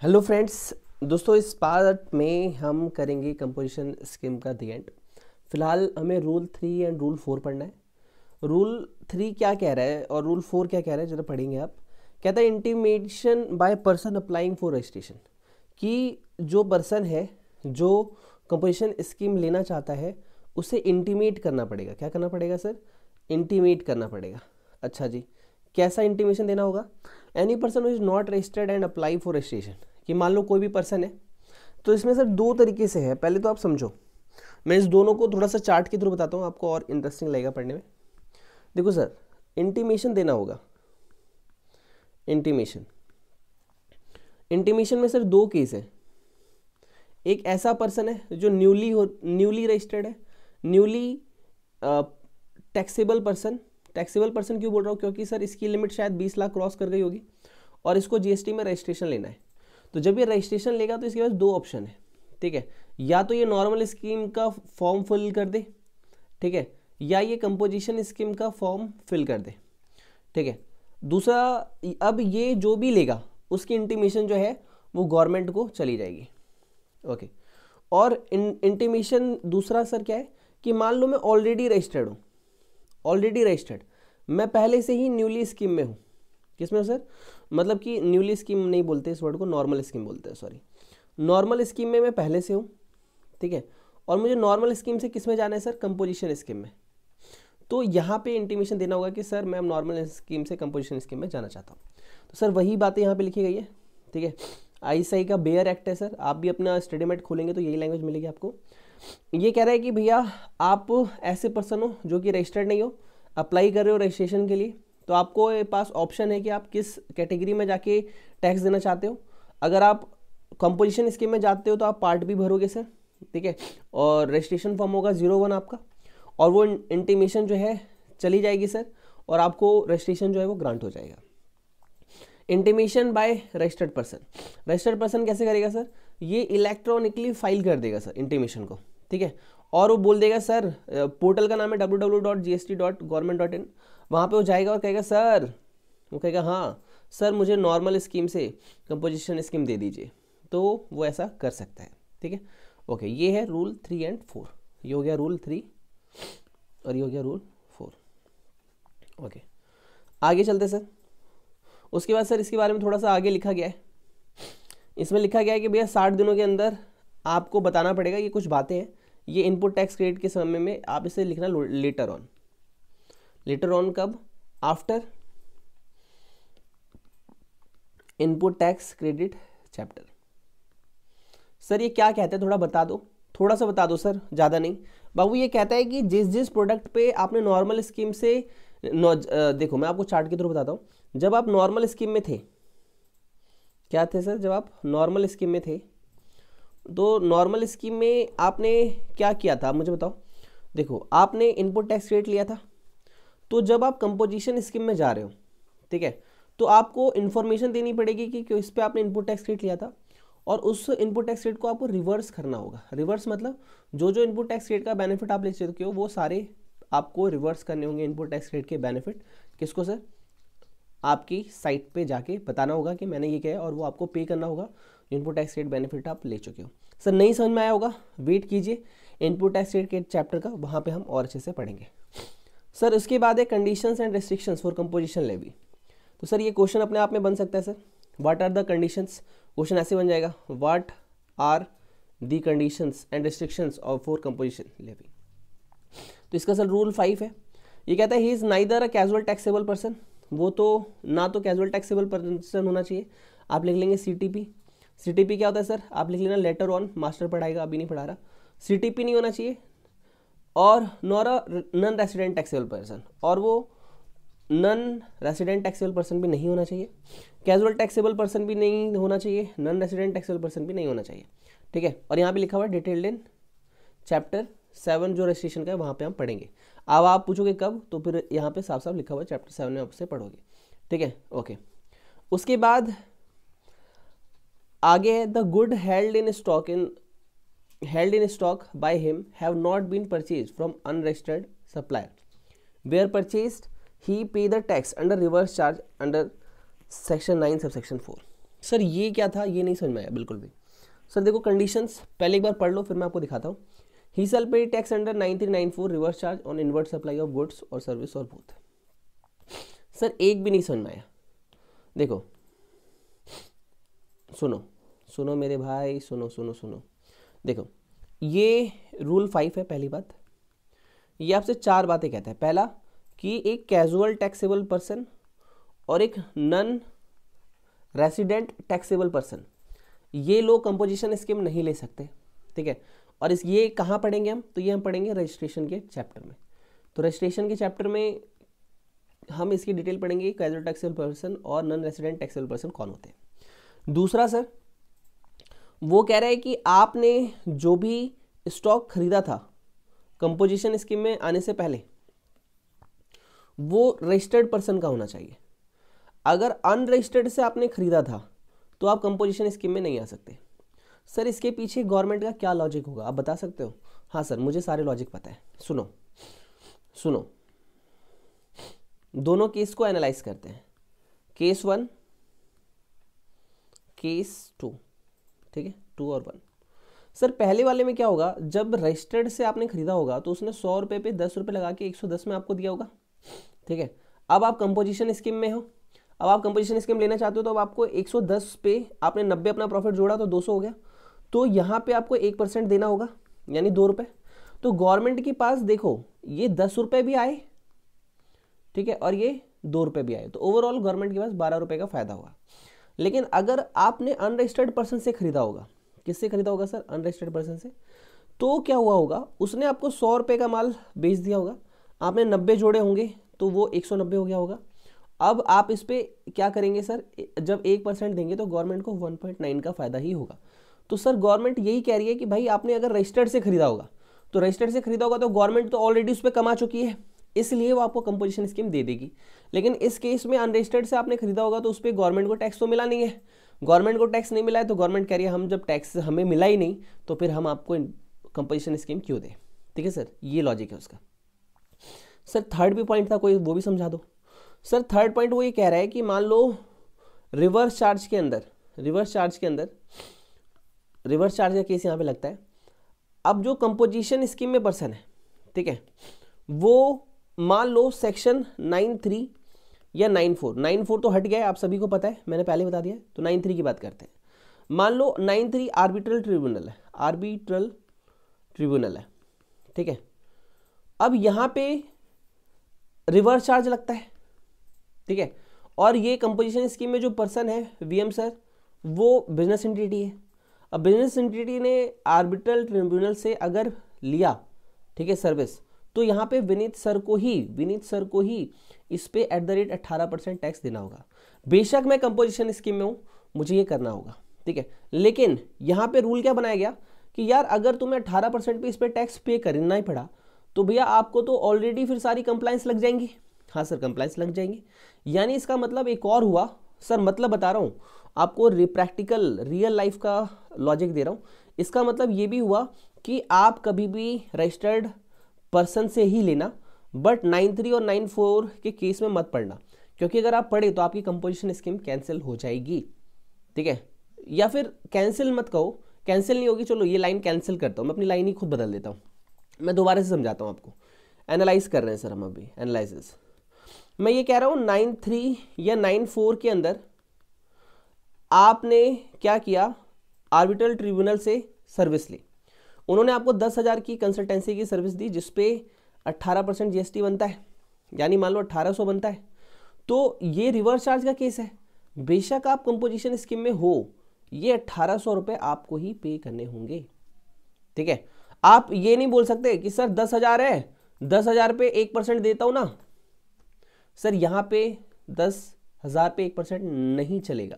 Hello friends, दोस्तों इस part में हम करेंगे कंपोजिशन स्कीम का दी एंड। फिलहाल हमें रूल 3 एंड रूल 4 पढ़ना है। रूल 3 क्या कह रहा है और रूल 4 क्या कह रहा है जरा पढ़ेंगे आप। कहता है intimation by person applying for registration, कि जो पर्सन है जो कंपोजिशन स्कीम लेना चाहता है उसे इंटीमेट करना पड़ेगा। क्या करना पड़ेगा सर? इंटीमेट करना पड़ेगा। अच्छा जी, कैसा इंटीमेशन देना होगा? Any person who is not registered and apply for registration, कि मान लो कोई भी पर्सन है। तो इसमें सर दो तरीके से है, पहले तो आप समझो। मैं इस दोनों को थोड़ा सा चार्ट के थ्रू बताता हूँ, आपको और इंटरेस्टिंग लगेगा पढ़ने में। देखो सर, इंटीमेशन देना होगा। इंटीमेशन इंटीमेशन में सर दो केस है। एक ऐसा पर्सन है जो न्यूली रजिस्टर्ड है, newly taxable person. Taxable person क्यों बोल रहा हूँ? क्योंकि सर इसकी लिमिट शायद 20 लाख क्रॉस कर गई होगी और इसको जीएसटी में रजिस्ट्रेशन लेना है। तो जब ये रजिस्ट्रेशन लेगा तो इसके पास दो ऑप्शन है, ठीक है। या तो ये नॉर्मल स्कीम का फॉर्म फिल कर दे, ठीक है, या ये कंपोजिशन स्कीम का फॉर्म फिल कर दे, ठीक है। दूसरा, अब ये जो भी लेगा उसकी इंटीमेशन जो है वो गवर्नमेंट को चली जाएगी, ओके। और इंटीमेशन दूसरा सर क्या है कि मान लो मैं ऑलरेडी रजिस्टर्ड हूँ, ऑलरेडी रजिस्टर्ड, मैं पहले से ही न्यूली स्कीम में हूँ। किसमें हो सर? मतलब कि न्यूली स्कीम नहीं बोलते इस वर्ड को, नॉर्मल स्कीम बोलते हैं, सॉरी। नॉर्मल स्कीम में मैं पहले से हूँ, ठीक है। और मुझे नॉर्मल स्कीम से किस में जाना है सर? कंपोजिशन स्कीम में। तो यहाँ पे इंटीमेशन देना होगा कि सर मैं नॉर्मल स्कीम से कंपोजिशन स्कीम में जाना चाहता हूँ। तो सर वही बातें यहाँ पे लिखी गई है, ठीक है। आईसीआई का बेयर एक्ट है सर, आप भी अपना स्टडी मेट खोलेंगे तो यही लैंग्वेज मिलेगी आपको। ये कह रहा है कि भैया आप ऐसे पर्सन हो जो कि रजिस्टर्ड नहीं हो, अप्लाई कर रहे हो रजिस्ट्रेशन के लिए, तो आपको पास ऑप्शन है कि आप किस कैटेगरी में जाके टैक्स देना चाहते हो। अगर आप कंपोजिशन स्कीम में जाते हो तो आप पार्ट भी भरोगे सर, ठीक है। और रजिस्ट्रेशन फॉर्म होगा 01 आपका, और वो इंटीमेशन जो है चली जाएगी सर, और आपको रजिस्ट्रेशन जो है वो ग्रांट हो जाएगा। Intimation by registered person, registered person कैसे करेगा सर? ये इलेक्ट्रॉनिकली फाइल कर देगा सर इंटीमेशन को, ठीक है। और वो बोल देगा सर, पोर्टल का नाम है www.gst.government.in, वहाँ पे वो जाएगा और कहेगा सर, वो कहेगा हाँ सर मुझे नॉर्मल स्कीम से कंपोजिशन स्कीम दे दीजिए, तो वो ऐसा कर सकता है, ठीक है। ओके, ये है रूल 3 एंड 4। ये हो गया रूल 3 और ये हो गया रूल 4, ओके। आगे चलते सर। उसके बाद सर इसके बारे में थोड़ा सा आगे लिखा गया है। इसमें लिखा गया है कि भैया 60 दिनों के अंदर आपको बताना पड़ेगा। ये कुछ बातें हैं, ये इनपुट टैक्स क्रेडिट के समय में आप इसे लिखना लेटर ऑन। लेटर ऑन कब? After input tax credit chapter. Sir ये क्या कहते हैं, थोड़ा बता दो, थोड़ा सा बता दो सर, ज़्यादा नहीं। बाबू ये कहता है कि जिस जिस प्रोडक्ट पे आपने नॉर्मल स्कीम से देखो मैं आपको चार्ट के थ्रू बताता हूँ। जब आप नॉर्मल स्कीम में थे, क्या थे सर? जब आप नॉर्मल स्कीम में थे तो नॉर्मल स्कीम में आपने क्या किया था, मुझे बताओ। देखो आपने इनपुट टैक्स रेट लिया था, तो जब आप कंपोजिशन स्कीम में जा रहे हो, ठीक है, तो आपको इन्फॉर्मेशन देनी पड़ेगी कि इस पर आपने इनपुट टैक्स रेट लिया था, और उस इनपुट टैक्स रेट को आपको रिवर्स करना होगा। रिवर्स मतलब जो जो इनपुट टैक्स रेट का बेनिफिट आप ले चुके हो वो सारे आपको रिवर्स करने होंगे। इनपुट टैक्स रेट के बेनिफिट किसको सर? आपकी साइट पे जाके बताना होगा कि मैंने ये किया है, और वो आपको पे करना होगा इनपुट टैक्स रेट बेनिफिट आप ले चुके हो। सर नहीं समझ में आया होगा, वेट कीजिए, इनपुट टैक्स रेट के चैप्टर का वहाँ पे हम और अच्छे से पढ़ेंगे सर। उसके बाद है conditions and restrictions for composition levy. तो सर ये क्वेश्चन अपने आप में बन सकता है sir, what are the conditions. Question ऐसे बन जाएगा, what are the conditions and restrictions of for composition levy. तो इसका सर रूल 5 है। ये कहता है he is neither a casual taxable person, वो तो ना तो कैजुअल टैक्सेबल पर्सन होना चाहिए, आप लिख लेंगे सीटीपी। सीटीपी क्या होता है सर? आप लिख लेना लेटर ऑन, मास्टर पढ़ाएगा, अभी नहीं पढ़ा रहा। सीटीपी नहीं होना चाहिए, और nor a non resident taxable person, और वो नॉन रेसिडेंट टैक्सेबल पर्सन भी नहीं होना चाहिए, कैजुअल टैक्सेबल पर्सन भी नहीं होना चाहिए, नॉन रेसिडेंट टैक्सेबल पर्सन भी नहीं होना चाहिए, ठीक है। और यहाँ पे लिखा हुआ है डिटेल्ड इन चैप्टर 7 जो रजिस्ट्रेशन का है वहाँ पे हम पढ़ेंगे। अब आप पूछोगे कब, तो फिर यहाँ पे साफ साफ लिखा हुआ है चैप्टर 7 में आपसे पढ़ोगे, ठीक है, ओके। उसके बाद आगे है the good held in stock by him have not been purchase from unregistered supplier, where purchased he pay the tax under reverse charge under section 9 subsection 4। Sir ये क्या था, ये नहीं समझ में आया बिल्कुल भी। सर देखो कंडीशंस पहले एक बार पढ़ लो, फिर मैं आपको दिखाता हूँ। ही शैल पे tax under 9394 reverse charge on inward supply of goods और सर्विस और बोथ। सर एक भी नहीं समझ में आया। देखो सुनो सुनो मेरे भाई, सुनो सुनो सुनो। देखो ये रूल 5 है। पहली बात, ये आपसे 4 बातें कहता है। पहला कि एक कैजुअल टैक्सेबल पर्सन और एक नॉन रेसिडेंट टैक्सेबल पर्सन, ये लोग कंपोजिशन स्कीम नहीं ले सकते, ठीक है। और इस ये कहाँ पढ़ेंगे हम, तो ये हम पढ़ेंगे रजिस्ट्रेशन के चैप्टर में। तो रजिस्ट्रेशन के चैप्टर में हम इसकी डिटेल पढ़ेंगे, कैजुअल टैक्सेबल पर्सन और नॉन रेसिडेंट टैक्सेबल पर्सन कौन होते हैं। दूसरा सर, वो कह रहा है कि आपने जो भी स्टॉक खरीदा था कंपोजिशन स्कीम में आने से पहले, वो रजिस्टर्ड पर्सन का होना चाहिए। अगर अनरजिस्टर्ड से आपने खरीदा था तो आप कंपोजिशन स्कीम में नहीं आ सकते। सर इसके पीछे गवर्नमेंट का क्या लॉजिक होगा, आप बता सकते हो? हाँ सर मुझे सारे लॉजिक पता है। सुनो सुनो, दोनों केस को एनालाइज करते हैं, केस 1 केस 2, ठीक है, 2 और 1। सर पहले वाले में क्या होगा, जब रजिस्टर्ड से आपने खरीदा होगा तो उसने 100 रुपये पे 10 रुपये लगा के 110 में आपको दिया होगा, ठीक है। अब आप कंपोजिशन स्कीम में हो, अब आप कंपोजिशन स्कीम लेना चाहते हो तो अब आपको 110 पे आपने 90 अपना प्रॉफिट जोड़ा तो 200 हो गया, तो यहाँ पे आपको 1% देना होगा यानी 2 रुपये। तो गवर्नमेंट के पास देखो ये 10 रुपये भी आए, ठीक है, और ये 2 रुपये भी आए, तो ओवरऑल गवर्नमेंट के पास 12 रुपये का फायदा होगा। लेकिन अगर आपने अनरजिस्टर्ड पर्सन से खरीदा होगा, किससे खरीदा होगा सर, अनरजिस्टर्ड पर्सन से, तो क्या हुआ होगा, उसने आपको 100 रुपये का माल बेच दिया होगा, आपने 90 जोड़े होंगे तो वो 190 हो गया होगा। अब आप इस पे क्या करेंगे सर, जब 1% देंगे तो गवर्नमेंट को 1.9 का फायदा ही होगा। तो सर गवर्नमेंट यही कह रही है कि भाई आपने अगर रजिस्टर्ड से खरीदा होगा, तो रजिस्टर्ड से खरीदा होगा तो गवर्नमेंट तो ऑलरेडी उस पर कमा चुकी है, इसलिए वो आपको कंपोजिशन स्कीम दे देगी। लेकिन इस केस में अनरजिस्टर्ड से आपने खरीदा होगा तो उस पर गवर्नमेंट को टैक्स तो मिला नहीं है, गवर्नमेंट को टैक्स नहीं मिला है तो गवर्नमेंट कह रही है हम जब टैक्स हमें मिला ही नहीं तो फिर हम आपको कंपोजिशन स्कीम क्यों दें, ठीक है सर, ये लॉजिक है उसका। सर थर्ड भी पॉइंट था कोई, वो भी समझा दो। सर थर्ड पॉइंट वो ये कह रहा है कि मान लो रिवर्स चार्ज के अंदर रिवर्स चार्ज का केस यहाँ पे लगता है। अब जो कंपोजिशन स्कीम में पर्सन है, ठीक है, वो मान लो सेक्शन 93 या 94 तो हट गया, आप सभी को पता है, मैंने पहले बता दिया, तो 93 की बात करते हैं। मान लो 93 आर्बिट्रल ट्रिब्यूनल है, ठीक है। अब यहाँ पे रिवर्स चार्ज लगता है, ठीक है, और ये कंपोजिशन स्कीम में जो पर्सन है वीएम सर, वो बिजनेस एंटिटी है। अब बिजनेस एंटिटी ने आर्बिट्रल ट्रिब्यूनल से अगर लिया, ठीक है, सर्विस, तो यहाँ पे विनीत सर को ही इस पे @18% टैक्स देना होगा। बेशक मैं कंपोजिशन स्कीम में हूँ, मुझे ये करना होगा, ठीक है, लेकिन यहाँ पे रूल क्या बनाया गया कि यार अगर तुम्हें 18% पे इस पे टैक्स पे करना ही पड़ा तो भैया आपको तो ऑलरेडी फिर सारी कंप्लाइंस लग जाएंगी। हाँ सर कंप्लाइंस लग जाएंगी, यानी इसका मतलब एक और हुआ सर, मतलब बता रहा हूँ आपको, प्रैक्टिकल रियल लाइफ का लॉजिक दे रहा हूँ। इसका मतलब ये भी हुआ कि आप कभी भी रजिस्टर्ड पर्सन से ही लेना, बट 93 और 94 के केस में मत पढ़ना, क्योंकि अगर आप पढ़े तो आपकी कंपोजिशन स्कीम कैंसिल हो जाएगी, ठीक है। या फिर कैंसिल मत कहो, कैंसिल नहीं होगी, चलो ये लाइन कैंसिल करता हूँ, मैं अपनी लाइन ही खुद बदल देता हूँ, मैं दोबारा से समझाता हूँ आपको। एनालाइज कर रहे हैं सर हम अभी, एनालिसिस। मैं ये कह रहा हूँ 93 या 94 के अंदर आपने क्या किया, आर्बिट्रल ट्रिब्यूनल से सर्विस ली, उन्होंने आपको 10,000 की कंसल्टेंसी की सर्विस दी जिसपे 18% जीएसटी बनता है, यानी मान लो 1800 बनता है, तो ये रिवर्स चार्ज का केस है। बेशक आप कंपोजिशन स्कीम में हो, ये 1800 रुपये आपको ही पे करने होंगे, ठीक है। आप ये नहीं बोल सकते कि सर 10,000 है, 10,000 पे 1% देता हूं ना सर, यहाँ पे 10,000 पे 1% नहीं चलेगा,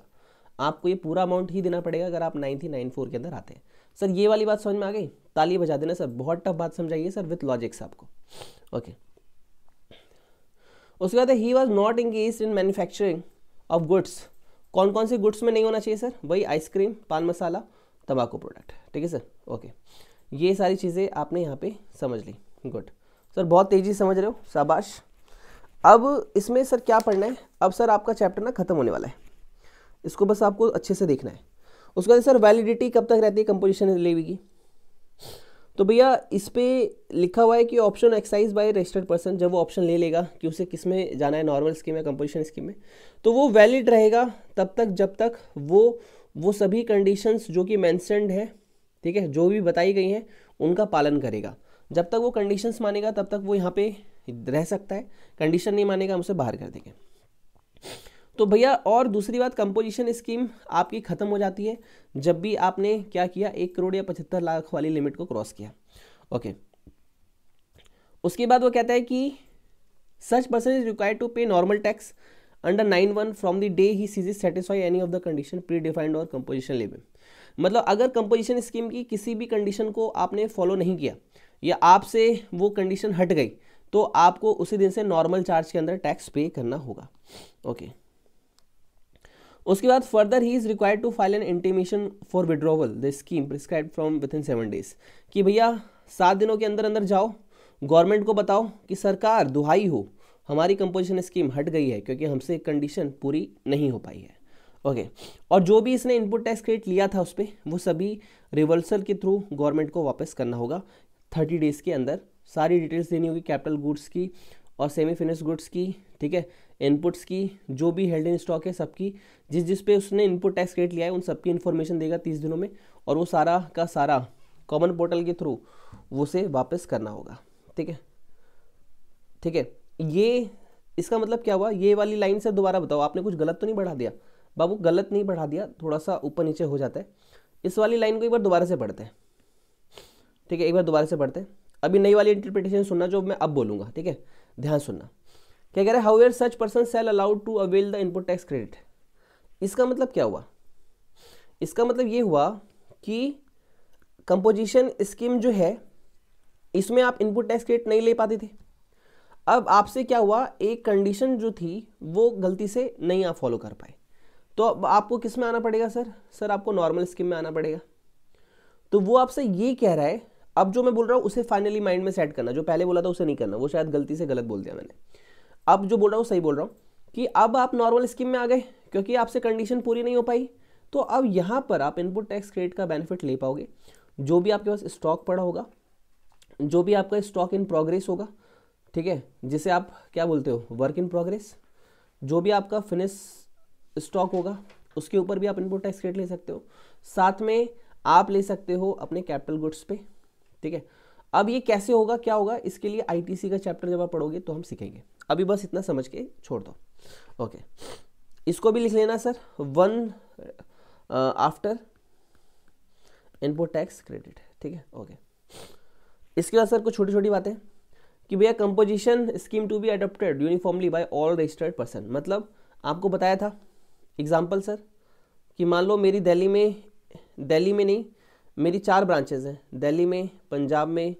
आपको ये पूरा अमाउंट ही देना पड़ेगा अगर आप 9394 के अंदर आते हैं। सर ये वाली बात समझ में आ गई, ताली बजा देना सर, बहुत टफ बात समझाइए सर विथ लॉजिक्स आपको, ओके। उसके बाद he was not engage in manufacturing of goods, कौन कौन से गुड्स में नहीं होना चाहिए सर, वही आइसक्रीम, पान मसाला, तंबाकू प्रोडक्ट, ठीक है सर, ओके। ये सारी चीज़ें आपने यहाँ पे समझ ली, गुड सर, बहुत तेज़ी समझ रहे हो, शाबाश। अब इसमें सर क्या पढ़ना है, अब सर आपका चैप्टर ना खत्म होने वाला है, इसको बस आपको अच्छे से देखना है। उसके बाद सर वैलिडिटी कब तक रहती है कंपोजिशन लेवी की? तो भैया इस पे लिखा हुआ है कि option exercise by registered person, जब वो ऑप्शन ले लेगा कि उसे किस में जाना है, नॉर्मल स्कीम या कंपोजिशन स्कीम में, तो वो वैलिड रहेगा तब तक जब तक वो सभी कंडीशंस जो कि मेंशन्ड है, ठीक है, जो भी बताई गई हैं उनका पालन करेगा। जब तक वो कंडीशंस मानेगा तब तक वो यहाँ पे रह सकता है, कंडीशन नहीं मानेगा हम उसे बाहर कर देंगे। तो भैया और दूसरी बात, कंपोजिशन स्कीम आपकी ख़त्म हो जाती है जब भी आपने क्या किया, 1 करोड़ या 75 लाख वाली लिमिट को क्रॉस किया। ओके, उसके बाद वो कहता है कि such person is required to pay normal tax under 9(1) from the day he ceases satisfy any of the condition pre defined और कंपोजिशन लेवल। मतलब अगर कंपोजिशन स्कीम की किसी भी कंडीशन को आपने फॉलो नहीं किया या आपसे वो कंडीशन हट गई तो आपको उसी दिन से नॉर्मल चार्ज के अंदर टैक्स पे करना होगा। ओके, उसके बाद further he is required to file an intimation for withdrawal the scheme prescribed from within 7 days, कि भैया 7 दिनों के अंदर अंदर जाओ गवर्नमेंट को बताओ कि सरकार दुहाई हो हमारी कंपोजिशन स्कीम हट गई है क्योंकि हमसे कंडीशन पूरी नहीं हो पाई है। ओके, और जो भी इसने इनपुट टैक्स क्रेडिट लिया था उस पर वो सभी रिवर्सल के थ्रू गवर्नमेंट को वापस करना होगा 30 days के अंदर। सारी डिटेल्स देनी होगी कैपिटल गुड्स की और सेमी फिनिश गुड्स की, ठीक है, इनपुट्स की, जो भी हेल्ड इन स्टॉक है सबकी, जिस पे उसने इनपुट टैक्स क्रेडिट लिया है उन सबकी इन्फॉर्मेशन देगा 30 दिनों में, और वो सारा का सारा कॉमन पोर्टल के थ्रू वो उसे वापस करना होगा। ठीक है, ठीक है, ये इसका मतलब क्या हुआ? ये वाली लाइन से दोबारा बताओ, आपने कुछ गलत तो नहीं बढ़ा दिया? बाबू गलत नहीं बढ़ा दिया, थोड़ा सा ऊपर नीचे हो जाता है। इस वाली लाइन को एक बार दोबारा से पढ़ते हैं, ठीक है, एक बार दोबारा से पढ़ते हैं। अभी नई वाली इंटरप्रिटेशन सुनना जो मैं अब बोलूँगा, ठीक है, ध्यान सुनना। क्या कह रहा है? However such person shall allowed to avail the input tax credit. इसका मतलब क्या हुआ? इसका मतलब ये हुआ कि कंपोजिशन स्कीम जो है इसमें आप इनपुट टैक्स क्रेडिट नहीं ले पाते थे। अब आपसे क्या हुआ, एक कंडीशन जो थी वो गलती से नहीं आप फॉलो कर पाए, तो अब आपको किस में आना पड़ेगा? सर आपको नॉर्मल स्कीम में आना पड़ेगा। तो वो आपसे ये कह रहा है, अब जो मैं बोल रहा हूँ उसे फाइनली माइंड में सेट करना, जो पहले बोला था उसे नहीं करना, वो शायद गलती से गलत बोल दिया मैंने। अब जो बोल रहा हूँ सही बोल रहा हूँ कि अब आप नॉर्मल स्कीम में आ गए क्योंकि आपसे कंडीशन पूरी नहीं हो पाई, तो अब यहाँ पर आप इनपुट टैक्स क्रेडिट का बेनिफिट ले पाओगे। जो भी आपके पास स्टॉक पड़ा होगा, जो भी आपका स्टॉक इन प्रोग्रेस होगा, ठीक है, जिसे आप क्या बोलते हो, वर्क इन प्रोग्रेस, जो भी आपका फिनिश स्टॉक होगा उसके ऊपर भी आप इनपुट टैक्स क्रेडिट ले सकते हो। साथ में आप ले सकते हो अपने कैपिटल गुड्स पे, ठीक है। अब ये कैसे होगा, क्या होगा, इसके लिए आईटीसी का चैप्टर जब आप पढ़ोगे तो हम सीखेंगे। अभी बस इतना समझ के छोड़ दो। ओके, इसको भी लिख लेना sir, 1 after input tax credit, ठीक है। ओके, इसके बाद सर कुछ छोटी छोटी बातें कि भैया composition scheme to be adopted uniformly by all registered person. मतलब आपको बताया था एग्जाम्पल सर कि मान लो मेरी दिल्ली में नहीं, मेरी 4 ब्रांचेज हैं, दिल्ली में, पंजाब में,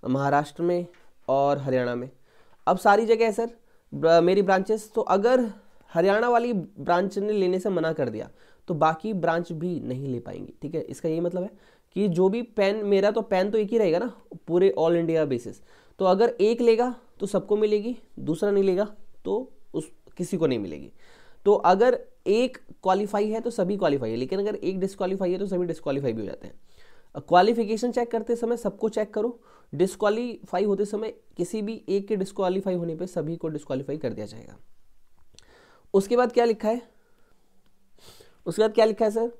महाराष्ट्र में और हरियाणा में। अब सारी जगह है सर मेरी ब्रांचेस, तो अगर हरियाणा वाली ब्रांच ने लेने से मना कर दिया तो बाकी ब्रांच भी नहीं ले पाएंगी, ठीक है। इसका यही मतलब है कि जो भी पेन, मेरा तो पेन तो एक ही रहेगा ना पूरे ऑल इंडिया बेसिस, तो अगर एक लेगा तो सबको मिलेगी, दूसरा नहीं लेगा तो किसी को नहीं मिलेगी। तो अगर एक क्वालिफाई है तो सभी क्वालिफाई है, लेकिन अगर एक डिस्क्वालीफाई है तो सभी डिस्क्वालीफाई भी हो जाते हैं। क्वालिफिकेशन चेक करते समय सबको चेक करो, डिस्क्वालीफाई होते समय किसी भी एक के डिस्क्वालीफाई होने पे सभी को डिस्क्वालीफाई कर दिया जाएगा। उसके बाद क्या लिखा है? Sir,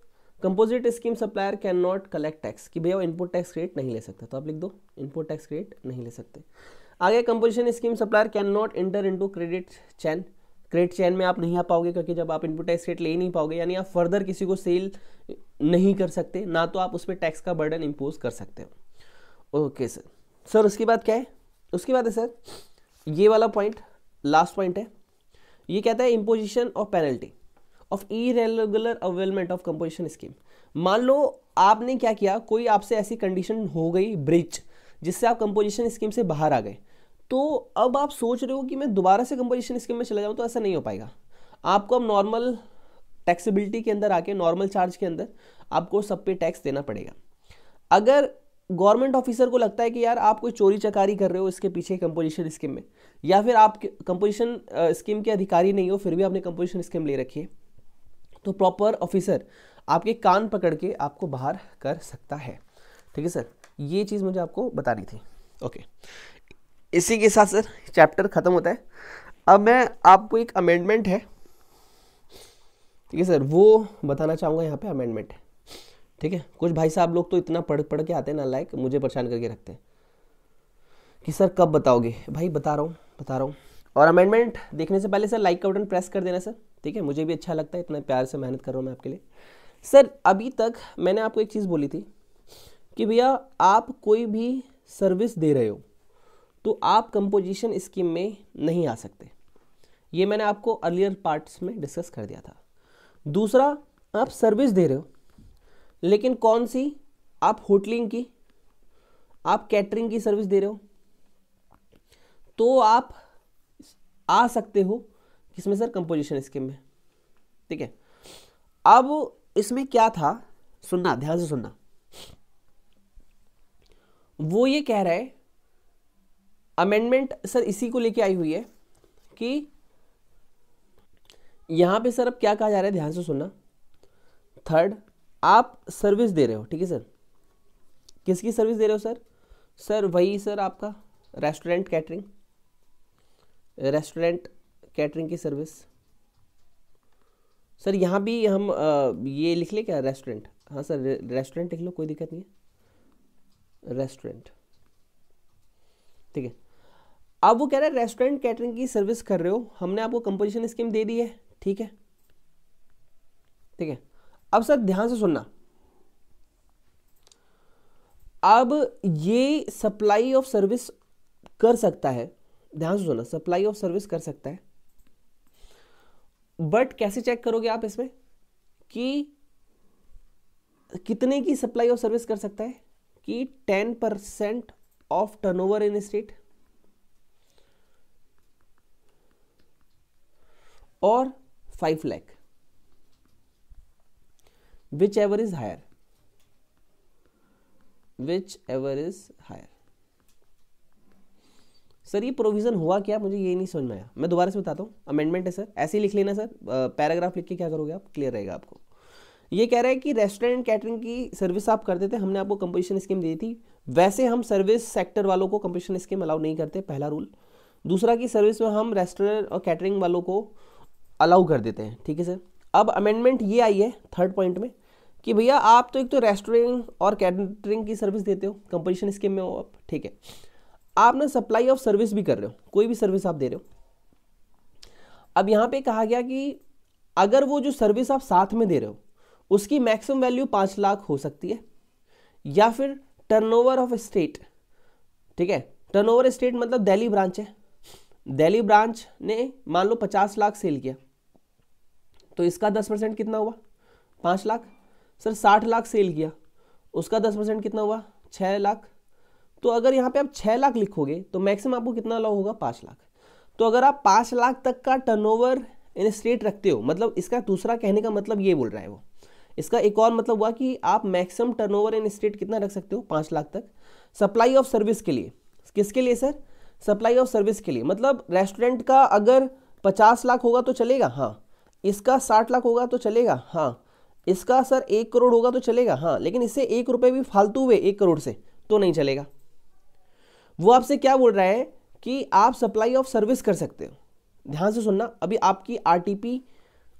composite scheme supplier can not collect tax, कि भैया वो इनपुट टैक्स क्रेडिट नहीं ले सकता, तो आप लिख दो इनपुट टैक्स क्रेडिट नहीं ले सकते। आगे composition scheme supplier can not enter into credit chain में आप नहीं आ पाओगे, क्योंकि जब आप इनपुट टैक्स क्रेडिट ले ही नहीं पाओगे यानी आप फर्दर किसी को सेल नहीं कर सकते, ना तो आप उस पर टैक्स का बर्डन इम्पोज कर सकते हो। ओके सर, उसके बाद क्या है? उसके बाद है सर ये वाला पॉइंट, लास्ट पॉइंट है, ये कहता है imposition of penalty of irregular availment of composition scheme. मान लो आपने क्या किया, कोई आपसे ऐसी कंडीशन हो गई ब्रीच जिससे आप कंपोजिशन स्कीम से बाहर आ गए, तो अब आप सोच रहे हो कि मैं दोबारा से कंपोजिशन स्कीम में चला जाऊं, तो ऐसा नहीं हो पाएगा। आपको अब नॉर्मल टैक्सेबिलिटी के अंदर आके, नॉर्मल चार्ज के अंदर आपको सब पे टैक्स देना पड़ेगा। अगर गवर्नमेंट ऑफिसर को लगता है कि यार आप कोई चोरी चकारी कर रहे हो इसके पीछे कंपोजिशन स्कीम में, या फिर आप कंपोजिशन स्कीम के अधिकारी नहीं हो फिर भी आपने कंपोजिशन स्कीम ले रखी है, तो प्रॉपर ऑफिसर आपके कान पकड़ के आपको बाहर कर सकता है। ठीक है सर, ये चीज़ मुझे आपको बतानी थी। ओके, इसी के साथ सर चैप्टर खत्म होता है। अब मैं आपको एक अमेंडमेंट है, ठीक है सर, वो बताना चाहूँगा। यहाँ पे अमेंडमेंट है, ठीक है। कुछ भाई साहब लोग तो इतना पढ़ पढ़ के आते हैं ना, लाइक मुझे परेशान करके रखते हैं कि सर कब बताओगे। भाई बता रहा हूँ। और अमेंडमेंट देखने से पहले सर लाइक का बटन प्रेस कर देना सर, ठीक है। मुझे भी अच्छा लगता है, इतना प्यार से मेहनत कर रहा हूँ मैं आपके लिए। सर अभी तक मैंने आपको एक चीज़ बोली थी कि भैया आप कोई भी सर्विस दे रहे हो तो आप कंपोजिशन स्कीम में नहीं आ सकते। ये मैंने आपको अर्लियर पार्ट्स में डिस्कस कर दिया था। दूसरा, आप सर्विस दे रहे हो, लेकिन कौन सी? आप होटलिंग की, आप कैटरिंग की सर्विस दे रहे हो, तो आप आ सकते हो किसमें सर? कंपोजिशन स्कीम में, ठीक है। अब इसमें क्या था, सुनना ध्यान से सुनना। वो ये कह रहा है, अमेंडमेंट सर इसी को लेके आई हुई है कि यहां पे सर अब क्या कहा जा रहा है, ध्यान से सुनना। थर्ड, आप सर्विस दे रहे हो, ठीक है सर। किसकी सर्विस दे रहे हो सर? सर वही सर आपका रेस्टोरेंट कैटरिंग की सर्विस। सर यहाँ भी हम ये लिख ले क्या, रेस्टोरेंट? हाँ सर, रेस्टोरेंट लिख लो, कोई दिक्कत नहीं है, रेस्टोरेंट, ठीक है। अब वो कह रहा है रेस्टोरेंट कैटरिंग की सर्विस कर रहे हो, हमने आपको कंपोजिशन स्कीम दे दी है, ठीक है, ठीक है। अब सर ध्यान से सुनना, अब ये सप्लाई ऑफ सर्विस कर सकता है, ध्यान से सुनना, सप्लाई ऑफ सर्विस कर सकता है, बट कैसे चेक करोगे आप इसमें कि कितने की सप्लाई ऑफ सर्विस कर सकता है? कि 10% ऑफ टर्नओवर इन स्टेट और 5 lakh, whichever is higher, sir ये प्रोविजन हुआ क्या, मुझे ये नहीं समझ में आया। मैं दोबारा से बताता हूँ, अमेंडमेंट है सर, ऐसे ही लिख लेना सर, पैराग्राफ लिख के क्या करोगे आप, क्लियर रहेगा आपको। ये कह रहा है कि रेस्टोरेंट कैटरिंग की सर्विस आप करते थे, हमने आपको कंपोजिशन स्कीम दी थी, वैसे हम सर्विस सेक्टर वालों को कंपोजिशन स्कीम अलाउ नहीं करते, पहला रूल। दूसरा कि सर्विस में हम रेस्टोरेंट और कैटरिंग वालों को अलाउ कर देते हैं, ठीक है सर। अब अमेंडमेंट ये आई है थर्ड पॉइंट में कि भैया आप तो एक तो रेस्टोरेंट और कैटरिंग की सर्विस देते हो, कंपोजिशन स्कीम में हो आप, ठीक है। आप ना सप्लाई ऑफ सर्विस भी कर रहे हो, कोई भी सर्विस आप दे रहे हो। अब यहां पे कहा गया कि अगर वो जो सर्विस आप साथ में दे रहे हो उसकी मैक्सिमम वैल्यू 5 लाख हो सकती है, या फिर टर्नओवर ऑफ स्टेट, ठीक है। टर्नओवर स्टेट मतलब दिल्ली ब्रांच है, दिल्ली ब्रांच ने मान लो 50 लाख सेल किया, तो इसका 10% कितना हुआ? 5 लाख। सर 60 लाख सेल किया, उसका 10% कितना हुआ? 6 लाख। तो अगर यहाँ पे आप 6 लाख लिखोगे तो मैक्सिमम आपको कितना अलाउ होगा? 5 लाख। तो अगर आप 5 लाख तक का टर्नओवर इन स्टेट रखते हो, मतलब इसका दूसरा कहने का मतलब ये बोल रहा है वो, इसका एक और मतलब हुआ कि आप मैक्सिमम टर्नओवर इन स्टेट कितना रख सकते हो? 5 लाख तक, सप्लाई ऑफ सर्विस के लिए। किसके लिए सर? सप्लाई ऑफ सर्विस के लिए। मतलब रेस्टोरेंट का अगर 50 लाख होगा तो चलेगा, हाँ। इसका 60 लाख होगा तो चलेगा, हाँ। इसका सर 1 करोड़ होगा तो चलेगा, हाँ। लेकिन इससे 1 रुपये भी फालतू हुए 1 करोड़ से तो नहीं चलेगा। वो आपसे क्या बोल रहा है कि आप सप्लाई ऑफ सर्विस कर सकते हो। ध्यान से सुनना, अभी आपकी आरटीपी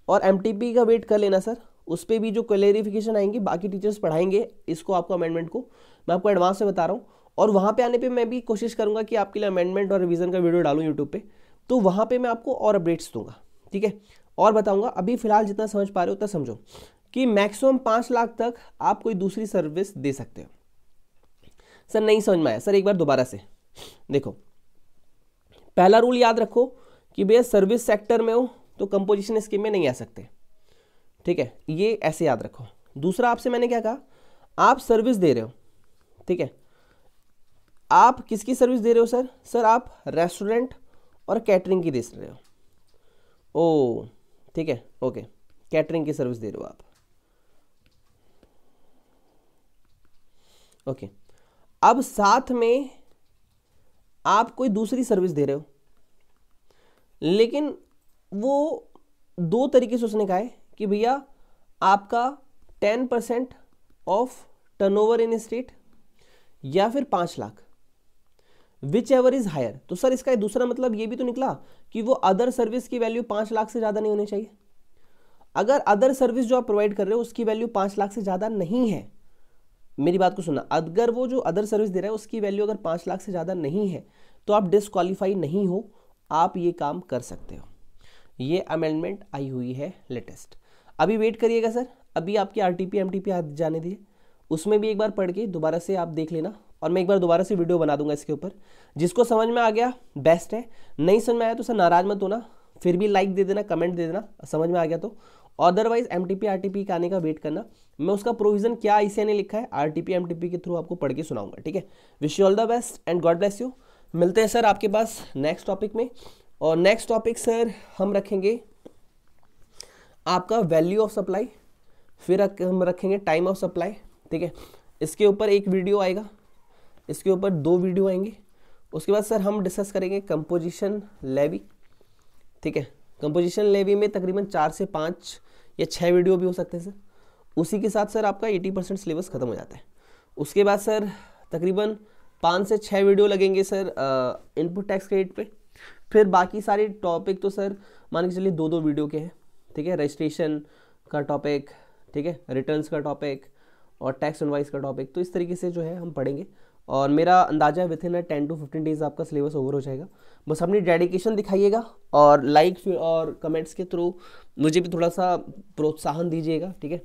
और एमटीपी का वेट कर लेना सर, उस पर भी जो क्लैरिफिकेशन आएंगी बाकी टीचर्स पढ़ाएंगे इसको, आपको अमेंडमेंट को मैं आपको एडवांस में बता रहा हूँ। और वहाँ पे आने पे मैं भी कोशिश करूँगा कि आपके लिए अमेंडमेंट और रिवीजन का वीडियो डालूँ यूट्यूब पे, तो वहाँ पे मैं आपको और अपडेट्स दूंगा, ठीक है, और बताऊँगा। अभी फिलहाल जितना समझ पा रहे हो उतना समझो कि मैक्सिमम 5 लाख तक आप कोई दूसरी सर्विस दे सकते हो। सर नहीं समझ में आया, सर एक बार दोबारा से देखो। पहला रूल याद रखो कि भैया सर्विस सेक्टर में हो तो कंपोजिशन स्कीम में नहीं आ सकते, ठीक है, ये ऐसे याद रखो। दूसरा आपसे मैंने क्या कहा, आप सर्विस दे रहे हो, ठीक है। आप किसकी सर्विस दे रहे हो सर? सर आप रेस्टोरेंट और कैटरिंग की दे रहे हो। ओ ठीक है, ओके, कैटरिंग की सर्विस दे रहे हो आप, ओके। अब साथ में आप कोई दूसरी सर्विस दे रहे हो, लेकिन वो 2 तरीके से उसने कहा है कि भैया आपका 10% ऑफ टर्नओवर इन स्टेट या फिर 5 lakh, whichever is higher. तो सर इसका दूसरा मतलब ये भी तो निकला कि वो अदर सर्विस की वैल्यू 5 लाख से ज़्यादा नहीं होनी चाहिए। अगर अदर सर्विस जो आप प्रोवाइड कर रहे हो उसकी वैल्यू 5 लाख से ज़्यादा नहीं है, मेरी बात को सुनना, अगर वो जो अदर सर्विस दे रहा है उसकी वैल्यू अगर 5 लाख से ज़्यादा नहीं है तो आप डिसक्वालीफाई नहीं हो, आप ये काम कर सकते हो। ये अमेंडमेंट आई हुई है लेटेस्ट। अभी वेट करिएगा सर, अभी आपकी आरटीपी एमटीपी जाने दिए, उसमें भी एक बार पढ़ के दोबारा से आप देख लेना, और मैं एक बार दोबारा से वीडियो बना दूंगा इसके ऊपर। जिसको समझ में आ गया बेस्ट है, नहीं समझ में आया तो सर नाराज मत होना, फिर भी लाइक दे देना, कमेंट दे देना समझ में आ गया तो। अदरवाइज एमटीपी आरटीपी का आने का वेट करना, मैं उसका प्रोविजन क्या ICAI ने लिखा है आरटीपी एमटीपी के थ्रू आपको पढ़ के सुनाऊंगा, ठीक है। Wish you all the best and God bless you. मिलते हैं सर आपके पास नेक्स्ट टॉपिक में, और नेक्स्ट टॉपिक सर हम रखेंगे आपका वैल्यू ऑफ सप्लाई, फिर हम रखेंगे टाइम ऑफ सप्लाई, ठीक है। इसके ऊपर एक वीडियो आएगा, इसके ऊपर 2 वीडियो आएंगे। उसके बाद सर हम डिस्कस करेंगे कंपोजिशन लेवी, ठीक है। कंपोजिशन लेवी में तकरीबन 4 से 5 या 6 वीडियो भी हो सकते हैं सर। उसी के साथ सर आपका 80% सिलेबस खत्म हो जाता है। उसके बाद सर तकरीबन 5 से 6 वीडियो लगेंगे सर इनपुट टैक्स क्रेडिट पे। फिर बाकी सारे टॉपिक तो सर मान के चलिए 2-2 वीडियो के हैं, ठीक है। रजिस्ट्रेशन का टॉपिक, ठीक है, रिटर्न्स का टॉपिक और टैक्स इनवॉइस का टॉपिक, तो इस तरीके से जो है हम पढ़ेंगे। और मेरा अंदाजा है विथिन 10 to 15 डेज आपका सिलेबस ओवर हो जाएगा। बस अपनी डेडिकेशन दिखाइएगा और लाइक और कमेंट्स के थ्रू मुझे भी थोड़ा सा प्रोत्साहन दीजिएगा, ठीक है,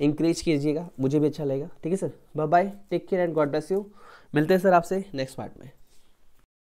इंकरेज कीजिएगा, मुझे भी अच्छा लगेगा, ठीक है sir. Bye bye, take care and God bless you. मिलते हैं सर आपसे नेक्स्ट पार्ट में।